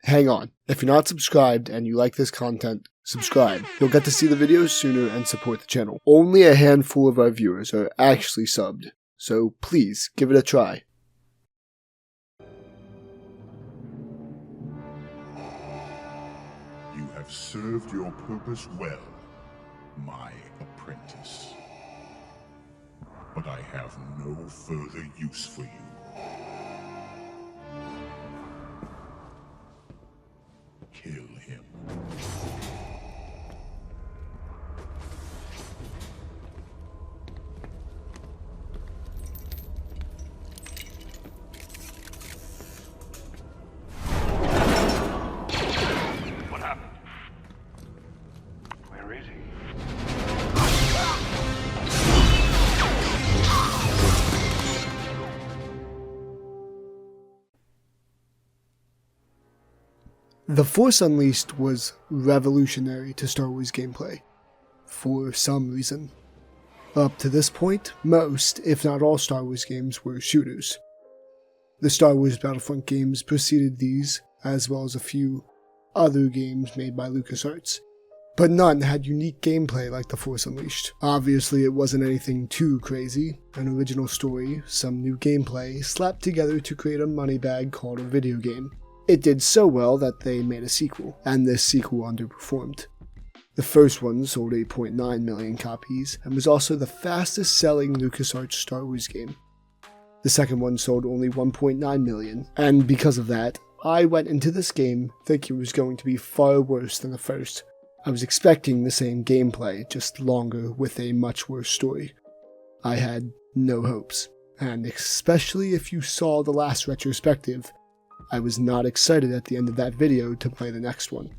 hang on. If you're not subscribed and you like this content, subscribe. You'll get to see the videos sooner and support the channel. Only a handful of our viewers are actually subbed, so please give it a try. You have served your purpose well, my apprentice. But I have no further use for you. Kill him. What happened? Where is he? The Force Unleashed was revolutionary to Star Wars gameplay, for some reason. Up to this point, most, if not all Star Wars games were shooters. The Star Wars Battlefront games preceded these, as well as a few other games made by LucasArts, but none had unique gameplay like The Force Unleashed. Obviously it wasn't anything too crazy, an original story, some new gameplay, slapped together to create a money bag called a video game. It did so well that they made a sequel, and this sequel underperformed. The first one sold 8.9 million copies, and was also the fastest selling LucasArts Star Wars game. The second one sold only 1.9 million, and because of that, I went into this game thinking it was going to be far worse than the first. I was expecting the same gameplay, just longer with a much worse story. I had no hopes, and especially if you saw the last retrospective, I was not excited at the end of that video to play the next one.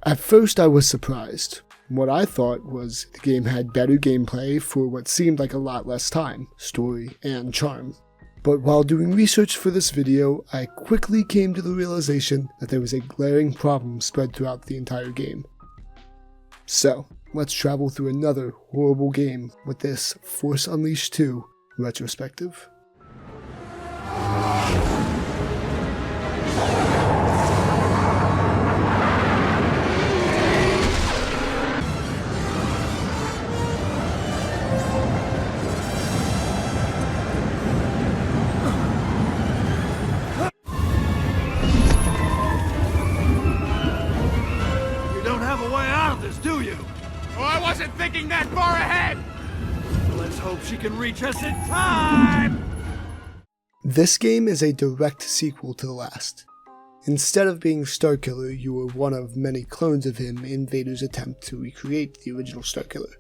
At first I was surprised. What I thought was the game had better gameplay for what seemed like a lot less time, story, and charm. But while doing research for this video, I quickly came to the realization that there was a glaring problem spread throughout the entire game. So, let's travel through another horrible game with this Force Unleashed 2 retrospective. Do you? Oh, I wasn't thinking that far ahead! Let's hope she can reach us in time! This game is a direct sequel to the last. Instead of being Starkiller, you were one of many clones of him in Vader's attempt to recreate the original Starkiller.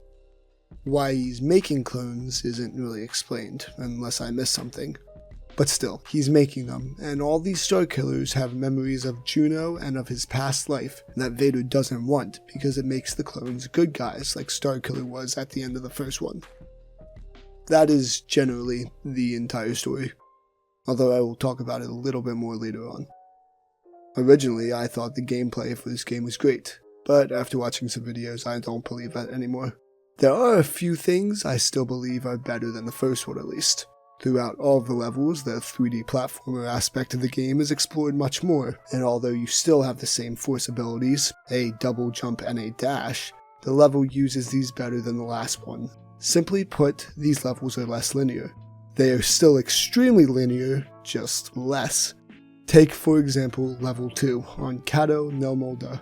Why he's making clones isn't really explained, unless I missed something. But still, he's making them, and all these Starkillers have memories of Juno and of his past life that Vader doesn't want because it makes the clones good guys like Starkiller was at the end of the first one. That is generally the entire story, although I will talk about it a little bit more later on. Originally, I thought the gameplay for this game was great, but after watching some videos, I don't believe that anymore. There are a few things I still believe are better than the first one at least. Throughout all of the levels, the 3D platformer aspect of the game is explored much more, and although you still have the same force abilities, a double jump and a dash, the level uses these better than the last one. Simply put, these levels are less linear. They are still extremely linear, just less. Take for example level 2 on Cato Nelmolda.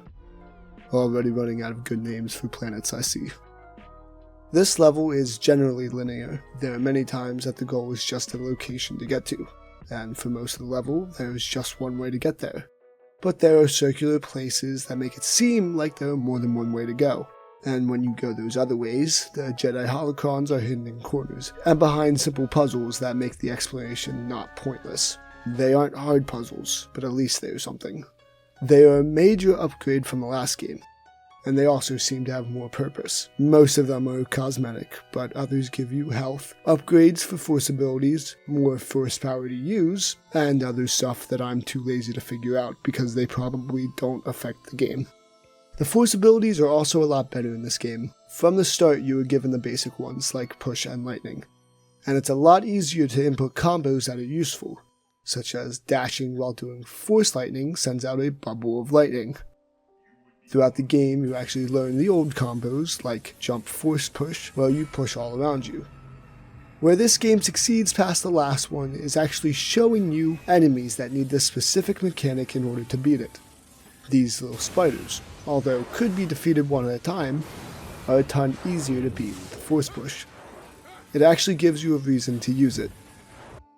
Already running out of good names for planets I see. This level is generally linear. There are many times that the goal is just a location to get to, and for most of the level, there is just one way to get there. But there are circular places that make it seem like there are more than one way to go, and when you go those other ways, the Jedi holocrons are hidden in corners, and behind simple puzzles that make the explanation not pointless. They aren't hard puzzles, but at least they are something. They are a major upgrade from the last game, and they also seem to have more purpose. Most of them are cosmetic, but others give you health, upgrades for force abilities, more force power to use, and other stuff that I'm too lazy to figure out because they probably don't affect the game. The force abilities are also a lot better in this game. From the start you are given the basic ones like push and lightning, and it's a lot easier to input combos that are useful. such as dashing while doing force lightning sends out a bubble of lightning. Throughout the game, you actually learn the old combos like jump force push, where you push all around you. Where this game succeeds past the last one is actually showing you enemies that need this specific mechanic in order to beat it. These little spiders, although could be defeated one at a time, are a ton easier to beat with the force push. It actually gives you a reason to use it.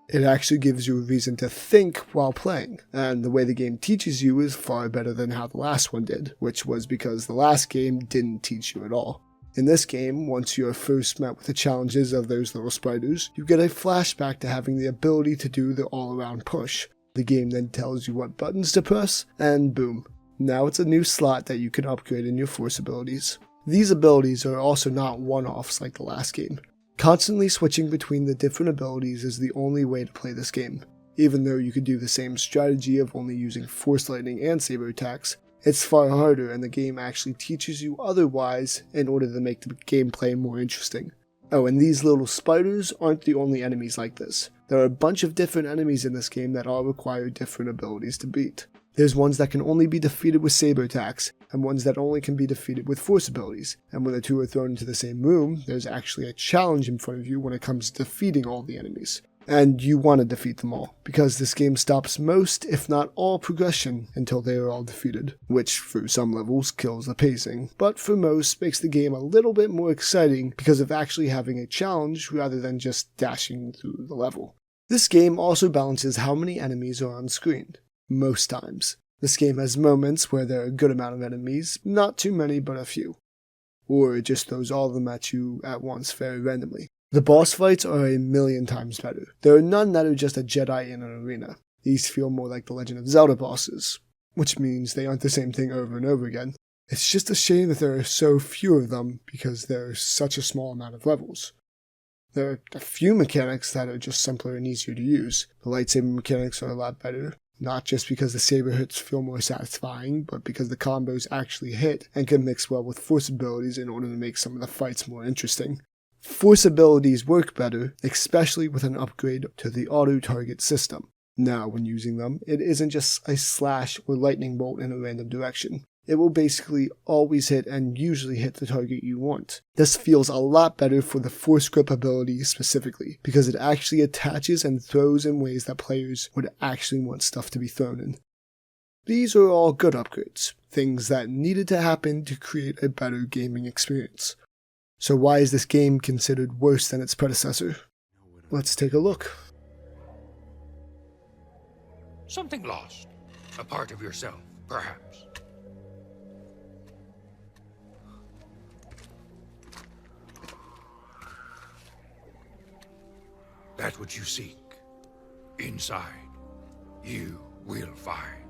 It actually gives you a reason to think while playing, and the way the game teaches you is far better than how the last one did, which was because the last game didn't teach you at all. In this game, once you are first met with the challenges of those little spiders, you get a flashback to having the ability to do the all-around push. The game then tells you what buttons to press, and boom. Now it's a new slot that you can upgrade in your force abilities. These abilities are also not one-offs like the last game. Constantly switching between the different abilities is the only way to play this game. Even though you could do the same strategy of only using force lightning and saber attacks, it's far harder, and the game actually teaches you otherwise in order to make the gameplay more interesting. Oh, and these little spiders aren't the only enemies like this. There are a bunch of different enemies in this game that all require different abilities to beat. There's ones that can only be defeated with saber attacks, and ones that only can be defeated with force abilities. And when the two are thrown into the same room, there's actually a challenge in front of you when it comes to defeating all the enemies. And you want to defeat them all, because this game stops most, if not all, progression until they are all defeated, which for some levels kills the pacing, but for most makes the game a little bit more exciting because of actually having a challenge rather than just dashing through the level. This game also balances how many enemies are on screen. Most times. This game has moments where there are a good amount of enemies, not too many but a few. Or it just throws all of them at you at once very randomly. The boss fights are a million times better. There are none that are just a Jedi in an arena. These feel more like the Legend of Zelda bosses, which means they aren't the same thing over and over again. It's just a shame that there are so few of them because there are such a small amount of levels. There are a few mechanics that are just simpler and easier to use. The lightsaber mechanics are a lot better, not just because the saber hits feel more satisfying, but because the combos actually hit and can mix well with force abilities in order to make some of the fights more interesting. Force abilities work better, especially with an upgrade to the auto-target system. Now, when using them, it isn't just a slash or lightning bolt in a random direction. It will basically always hit and usually hit the target you want. This feels a lot better for the force grip ability specifically, because it actually attaches and throws in ways that players would actually want stuff to be thrown in. These are all good upgrades, things that needed to happen to create a better gaming experience. So why is this game considered worse than its predecessor? Let's take a look. Something lost. A part of yourself, perhaps. That which you seek, inside, you will find.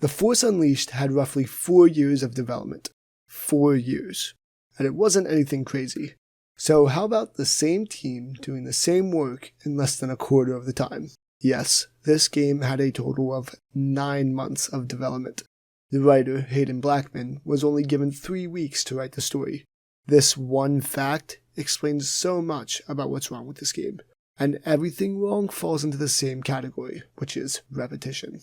The Force Unleashed had roughly 4 years of development. 4 years. And it wasn't anything crazy. So how about the same team doing the same work in less than a quarter of the time? Yes, this game had a total of 9 months of development. The writer, Hayden Blackman, was only given 3 weeks to write the story. This one fact explains so much about what's wrong with this game. And everything wrong falls into the same category, which is repetition.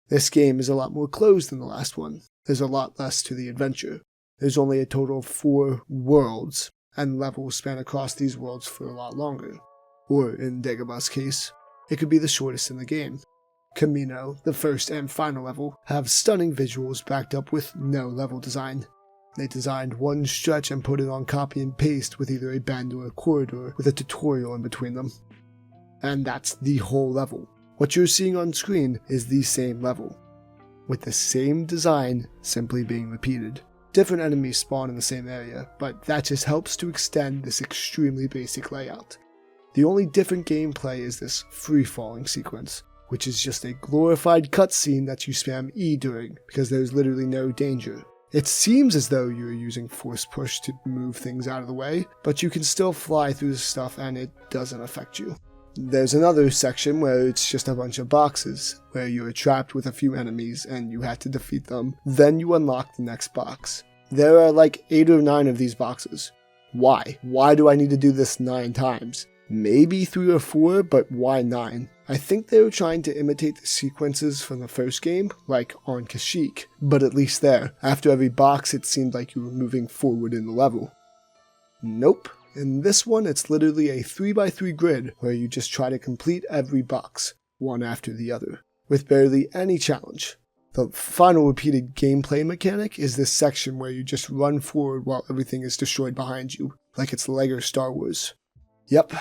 This game is a lot more closed than the last one. There's a lot less to the adventure. There's only a total of 4 worlds, and levels span across these worlds for a lot longer. Or, in Dagobah's case, it could be the shortest in the game. Camino, the first and final level, have stunning visuals backed up with no level design. They designed one stretch and put it on copy and paste with either a bend or a corridor with a tutorial in between them. And that's the whole level. What you're seeing on screen is the same level, with the same design simply being repeated. Different enemies spawn in the same area, but that just helps to extend this extremely basic layout. The only different gameplay is this free-falling sequence, which is just a glorified cutscene that you spam E during, because there's literally no danger. It seems as though you are using force push to move things out of the way, but you can still fly through the stuff and it doesn't affect you. There's another section where it's just a bunch of boxes, where you are trapped with a few enemies and you have to defeat them, then you unlock the next box. There are like 8 or 9 of these boxes. Why? Why do I need to do this 9 times? Maybe 3 or 4, but why 9? I think they were trying to imitate the sequences from the first game, like on Kashyyyk, but at least there, after every box it seemed like you were moving forward in the level. Nope. In this one, it's literally a 3x3 grid where you just try to complete every box, one after the other, with barely any challenge. The final repeated gameplay mechanic is this section where you just run forward while everything is destroyed behind you, like it's LEGO Star Wars. Yep,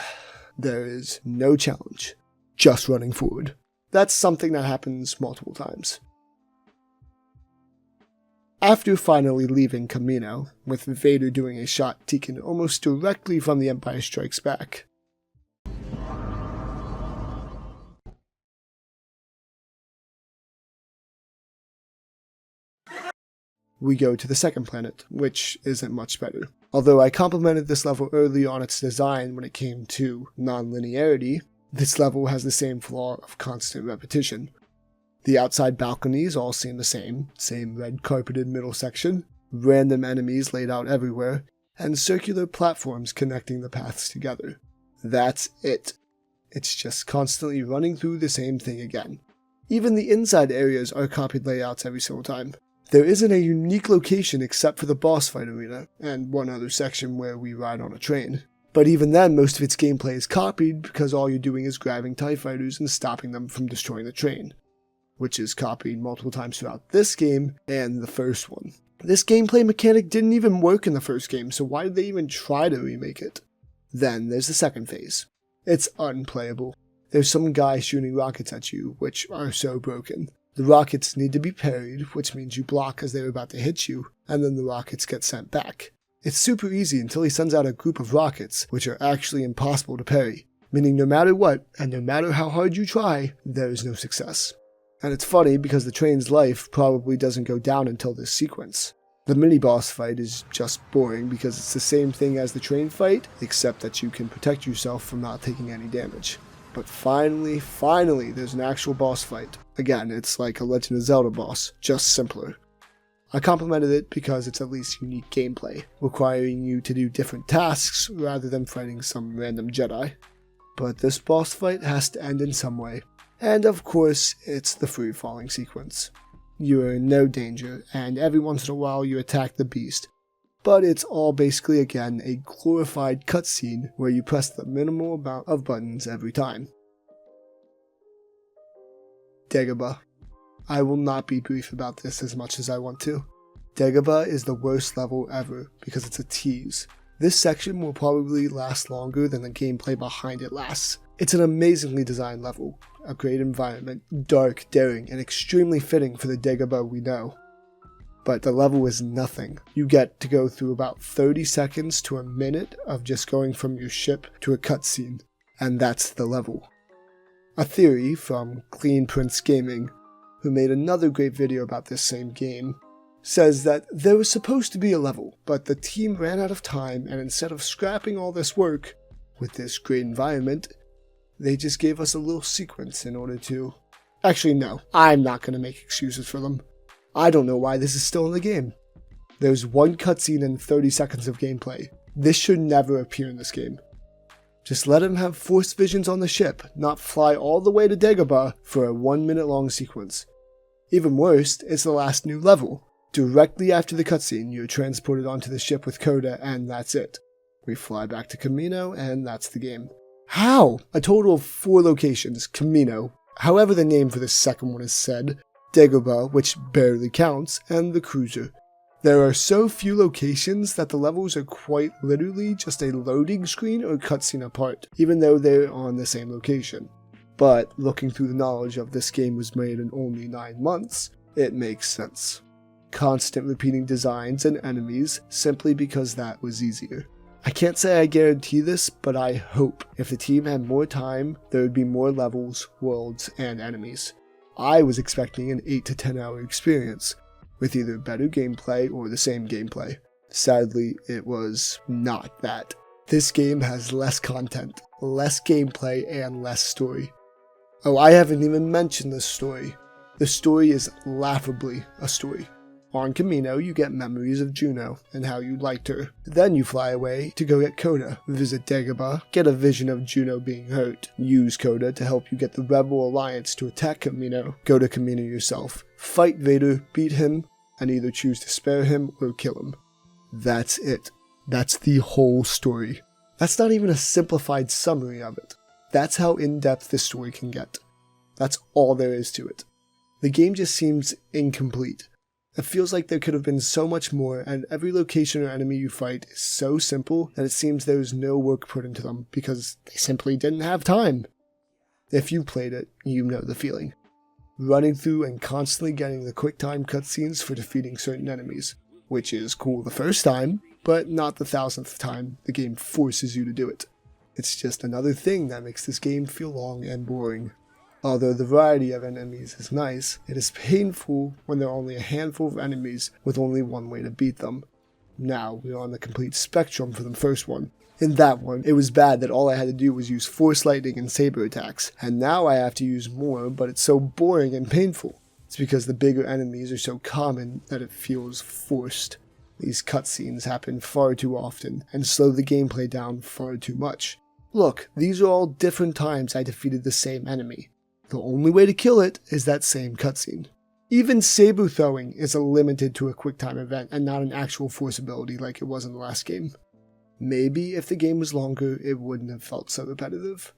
there is no challenge, just running forward. That's something that happens multiple times. After finally leaving Kamino, with Vader doing a shot taken almost directly from The Empire Strikes Back, we go to the second planet, which isn't much better. Although I complimented this level early on its design when it came to non-linearity, this level has the same flaw of constant repetition. The outside balconies all seem the same red carpeted middle section, random enemies laid out everywhere, and circular platforms connecting the paths together. That's it. It's just constantly running through the same thing again. Even the inside areas are copied layouts every single time. There isn't a unique location except for the boss fight arena, and one other section where we ride on a train. But even then, most of its gameplay is copied because all you're doing is grabbing TIE fighters and stopping them from destroying the train, which is copied multiple times throughout this game and the first one. This gameplay mechanic didn't even work in the first game, so why did they even try to remake it? Then there's the second phase. It's unplayable. There's some guy shooting rockets at you, which are so broken. The rockets need to be parried, which means you block as they're about to hit you, and then the rockets get sent back. It's super easy until he sends out a group of rockets, which are actually impossible to parry, meaning no matter what, and no matter how hard you try, there is no success. And it's funny because the train's life probably doesn't go down until this sequence. The mini-boss fight is just boring because it's the same thing as the train fight, except that you can protect yourself from not taking any damage. But finally, there's an actual boss fight. Again, it's like a Legend of Zelda boss, just simpler. I complimented it because it's at least unique gameplay, requiring you to do different tasks rather than fighting some random Jedi. But this boss fight has to end in some way. And of course, it's the free-falling sequence. You are in no danger, and every once in a while you attack the beast. But it's all basically, again, a glorified cutscene where you press the minimal amount of buttons every time. Dagobah. I will not be brief about this as much as I want to. Dagobah is the worst level ever because it's a tease. This section will probably last longer than the gameplay behind it lasts. It's an amazingly designed level, a great environment, dark, daring, and extremely fitting for the Dagobah we know. But the level is nothing. You get to go through about 30 seconds to a minute of just going from your ship to a cutscene, and that's the level. A theory from Cleanprincegaming, who made another great video about this same game, says that there was supposed to be a level, but the team ran out of time, and instead of scrapping all this work with this great environment, they just gave us a little sequence in order to... Actually, no, I'm not going to make excuses for them. I don't know why this is still in the game. There's one cutscene and 30 seconds of gameplay. This should never appear in this game. Just let him have force visions on the ship, not fly all the way to Dagobah for a 1 minute long sequence. Even worse, it's the last new level. Directly after the cutscene, you're transported onto the ship with Coda, and that's it. We fly back to Kamino, and that's the game. How? A total of 4 locations, Kamino, however the name for the second one is said, Dagobah, which barely counts, and the cruiser. There are so few locations that the levels are quite literally just a loading screen or cutscene apart, even though they're on the same location. But looking through the knowledge of this game was made in only 9 months, it makes sense. Constant repeating designs and enemies simply because that was easier. I can't say I guarantee this, but I hope if the team had more time, there would be more levels, worlds, and enemies. I was expecting an 8 to 10 hour experience, with either better gameplay or the same gameplay. Sadly, it was not that. This game has less content, less gameplay, and less story. Oh, I haven't even mentioned the story. The story is laughably a story. On Camino, you get memories of Juno and how you liked her. Then you fly away to go get Coda, visit Dagobah, get a vision of Juno being hurt, use Coda to help you get the Rebel Alliance to attack Camino, go to Camino yourself, fight Vader, beat him, and either choose to spare him or kill him. That's it. That's the whole story. That's not even a simplified summary of it. That's how in-depth this story can get. That's all there is to it. The game just seems incomplete. It feels like there could have been so much more, and every location or enemy you fight is so simple that it seems there is no work put into them because they simply didn't have time. If you played it, you know the feeling. Running through and constantly getting the quick time cutscenes for defeating certain enemies, which is cool the first time, but not the 1000th time the game forces you to do it. It's just another thing that makes this game feel long and boring. Although the variety of enemies is nice, it is painful when there are only a handful of enemies with only one way to beat them. Now, we're on the complete spectrum for the first one. In that one, it was bad that all I had to do was use Force Lightning and Saber attacks, and now I have to use more, but it's so boring and painful. It's because the bigger enemies are so common that it feels forced. These cutscenes happen far too often, and slow the gameplay down far too much. Look, these are all different times I defeated the same enemy. The only way to kill it is that same cutscene. Even saber throwing is limited to a quick-time event and not an actual force ability like it was in the last game. Maybe if the game was longer, it wouldn't have felt so repetitive.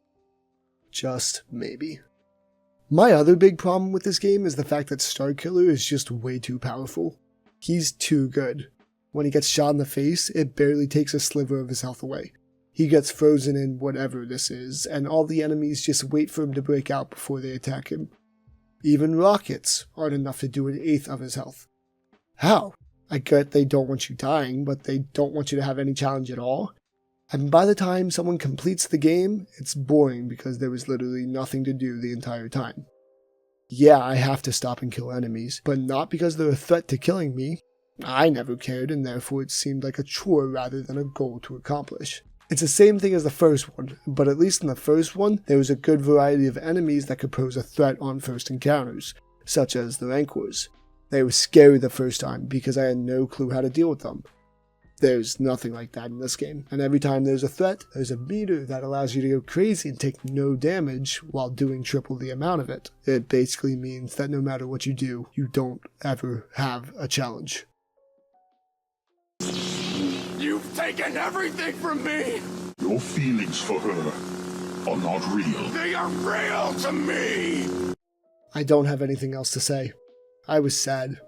Just maybe. My other big problem with this game is the fact that Starkiller is just way too powerful. He's too good. When he gets shot in the face, it barely takes a sliver of his health away. He gets frozen in whatever this is, and all the enemies just wait for him to break out before they attack him. Even rockets aren't enough to do 1/8 of his health. How? I get they don't want you dying, but they don't want you to have any challenge at all. And by the time someone completes the game, it's boring because there was literally nothing to do the entire time. Yeah, I have to stop and kill enemies, but not because they're a threat to killing me. I never cared, and therefore it seemed like a chore rather than a goal to accomplish. It's the same thing as the first one, but at least in the first one, there was a good variety of enemies that could pose a threat on first encounters, such as the Rancors. They were scary the first time because I had no clue how to deal with them. There's nothing like that in this game, and every time there's a threat, there's a meter that allows you to go crazy and take no damage while doing triple the amount of it. It basically means that no matter what you do, you don't ever have a challenge. You've taken everything from me! Your feelings for her are not real. They are real to me! I don't have anything else to say. I was sad.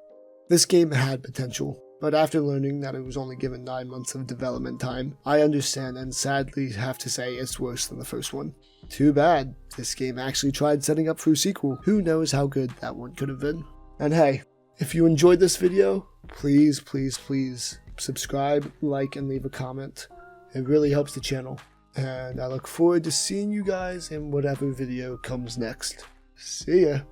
This game had potential, but after learning that it was only given 9 months of development time, I understand and sadly have to say it's worse than the first one. Too bad. This game actually tried setting up for a sequel. Who knows how good that one could have been. And hey, if you enjoyed this video, please subscribe, like, and leave a comment. It really helps the channel. And I look forward to seeing you guys in whatever video comes next. See ya!